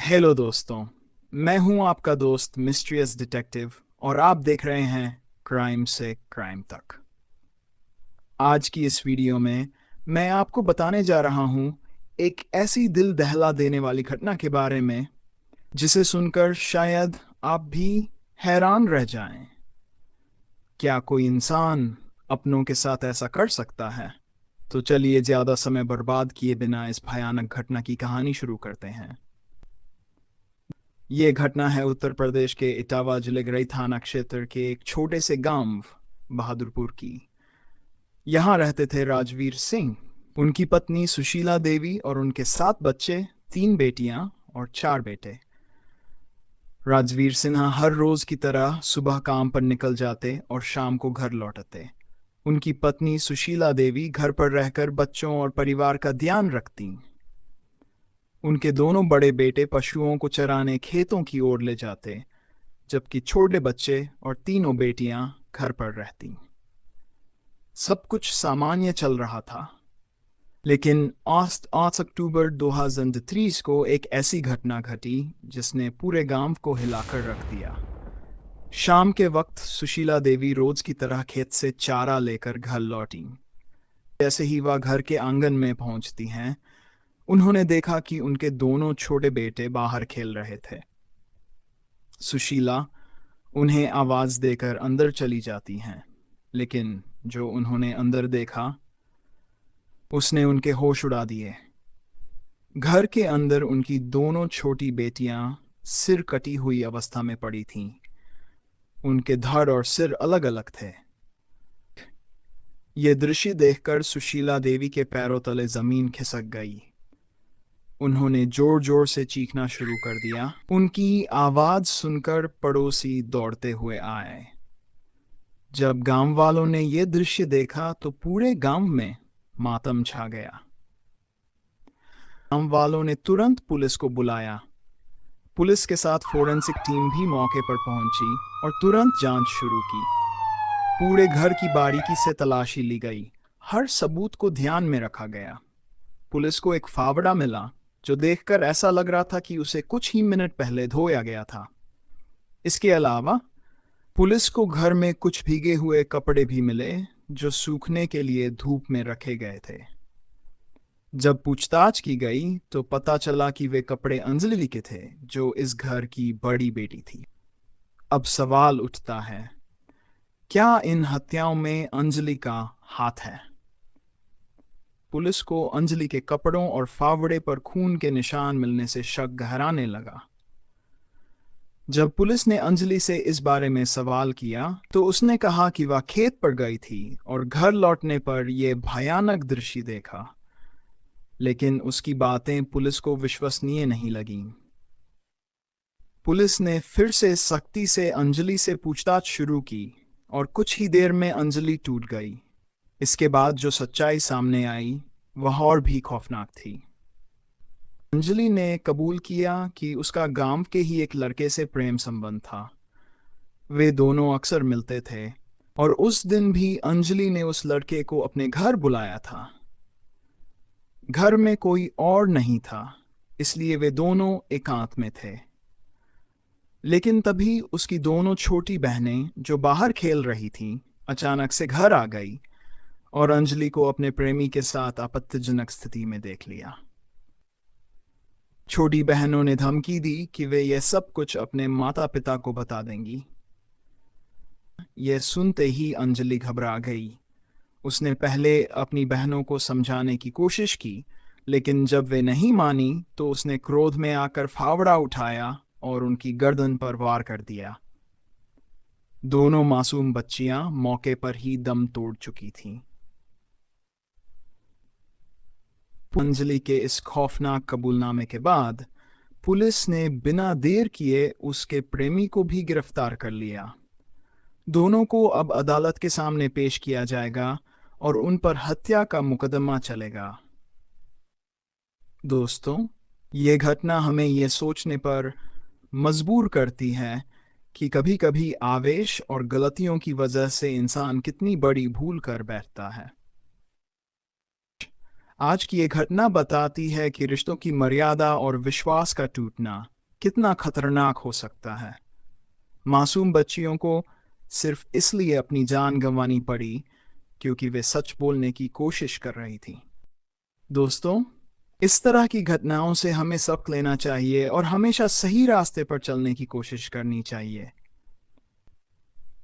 Hello दोस्तों। मैं हूं आपका दोस्त मिस्ट्रियस डिटेक्टिव और आप देख रहे हैं क्राइम से क्राइम तक। आज की इस वीडियो में मैं आपको बताने जा रहा हूं एक ऐसी दिल दहला देने वाली घटना के बारे में जिसे सुनकर शायद आप भी हैरान रह जाएं। क्या कोई इंसान अपनों के साथ ऐसा कर सकता है? तो चलिए ज़्यादा समय बर्बाद किए बिना इस भयानक घटना की कहानी शुरू करते हैं। ये घटना है उत्तर प्रदेश के इटावा जिले गरई थाना क्षेत्र के एक छोटे से गांव बहादुरपुर की। यहाँ रहते थे राजवीर सिंह, उनकी पत्नी सुशीला देवी और उनके 7 बच्चे, 3 बेटियां और 4 बेटे। राजवीर सिन्हा हर रोज की तरह सुबह काम पर निकल जाते और शाम को घर लौटते। उनकी पत्नी सुशीला देवी घर पर रहकर बच्चों और परिवार का ध्यान रखती। उनके दोनों बड़े बेटे पशुओं को चराने खेतों की ओर ले जाते, जबकि छोटे बच्चे और तीनों बेटियां घर पर रहती। सब कुछ सामान्य चल रहा था, लेकिन 8 अक्टूबर 2023 को एक ऐसी घटना घटी जिसने पूरे गांव को हिलाकर रख दिया। शाम के वक्त सुशीला देवी रोज की तरह खेत से चारा लेकर घर लौटी। जैसे ही वह घर के आंगन में पहुंचती हैं, उन्होंने देखा कि उनके दोनों छोटे बेटे बाहर खेल रहे थे। सुशीला उन्हें आवाज देकर अंदर चली जाती हैं, लेकिन जो उन्होंने अंदर देखा उसने उनके होश उड़ा दिए। घर के अंदर उनकी दोनों छोटी बेटियां सिर कटी हुई अवस्था में पड़ी थीं। उनके धड़ और सिर अलग अलग थे। ये दृश्य देखकर सुशीला देवी के पैरों तले जमीन खिसक गई। उन्होंने जोर जोर से चीखना शुरू कर दिया। उनकी आवाज सुनकर पड़ोसी दौड़ते हुए आए। जब गांव वालों ने यह दृश्य देखा तो पूरे गांव में मातम छा गया। गांव वालों ने तुरंत पुलिस को बुलाया। पुलिस के साथ फोरेंसिक टीम भी मौके पर पहुंची और तुरंत जांच शुरू की। पूरे घर की बारीकी से तलाशी ली गई। हर सबूत को ध्यान में रखा गया। पुलिस को एक फावड़ा मिला जो देखकर ऐसा लग रहा था कि उसे कुछ ही मिनट पहले धोया गया था। इसके अलावा पुलिस को घर में कुछ भीगे हुए कपड़े भी मिले जो सूखने के लिए धूप में रखे गए थे। जब पूछताछ की गई तो पता चला कि वे कपड़े अंजलि के थे, जो इस घर की बड़ी बेटी थी। अब सवाल उठता है, क्या इन हत्याओं में अंजलि का हाथ है? पुलिस को अंजलि के कपड़ों और फावड़े पर खून के निशान मिलने से शक गहराने लगा। जब पुलिस ने अंजलि से इस बारे में सवाल किया तो उसने कहा कि वह खेत पर गई थी और घर लौटने पर यह भयानक दृश्य देखा, लेकिन उसकी बातें पुलिस को विश्वसनीय नहीं लगीं। पुलिस ने फिर से सख्ती से अंजलि से पूछताछ शुरू की और कुछ ही देर में अंजलि टूट गई। इसके बाद जो सच्चाई सामने आई वह और भी खौफनाक थी। अंजलि ने कबूल किया कि उसका गांव के ही एक लड़के से प्रेम संबंध था। वे दोनों अक्सर मिलते थे और उस दिन भी अंजलि ने उस लड़के को अपने घर बुलाया था। घर में कोई और नहीं था, इसलिए वे दोनों एकांत में थे। लेकिन तभी उसकी दोनों छोटी बहनें जो बाहर खेल रही थीं, अचानक से घर आ गई और अंजलि को अपने प्रेमी के साथ आपत्तिजनक स्थिति में देख लिया। छोटी बहनों ने धमकी दी कि वे यह सब कुछ अपने माता पिता को बता देंगी। यह सुनते ही अंजलि घबरा गई। उसने पहले अपनी बहनों को समझाने की कोशिश की, लेकिन जब वे नहीं मानी तो उसने क्रोध में आकर फावड़ा उठाया और उनकी गर्दन पर वार कर दिया। दोनों मासूम बच्चियां मौके पर ही दम तोड़ चुकी थीं। अंजलि के इस खौफनाक कबूलनामे के बाद पुलिस ने बिना देर किए उसके प्रेमी को भी गिरफ्तार कर लिया। दोनों को अब अदालत के सामने पेश किया जाएगा और उन पर हत्या का मुकदमा चलेगा। दोस्तों, ये घटना हमें ये सोचने पर मजबूर करती है कि कभी-कभी आवेश और गलतियों की वजह से इंसान कितनी बड़ी भूल कर बैठता है। आज की ये घटना बताती है कि रिश्तों की मर्यादा और विश्वास का टूटना कितना खतरनाक हो सकता है। मासूम बच्चियों को सिर्फ इसलिए अपनी जान गंवानी पड़ी क्योंकि वे सच बोलने की कोशिश कर रही थी। दोस्तों, इस तरह की घटनाओं से हमें सबक लेना चाहिए और हमेशा सही रास्ते पर चलने की कोशिश करनी चाहिए।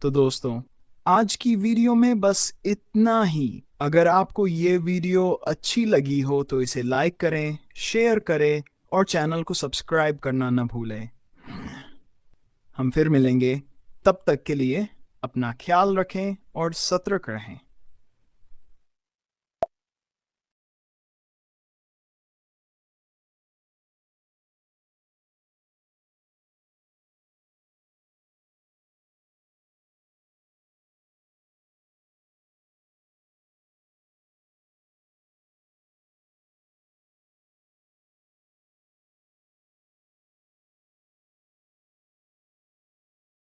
तो दोस्तों, आज की वीडियो में बस इतना ही। अगर आपको ये वीडियो अच्छी लगी हो तो इसे लाइक करें, शेयर करें और चैनल को सब्सक्राइब करना न भूलें। हम फिर मिलेंगे, तब तक के लिए अपना ख्याल रखें और सतर्क रहें।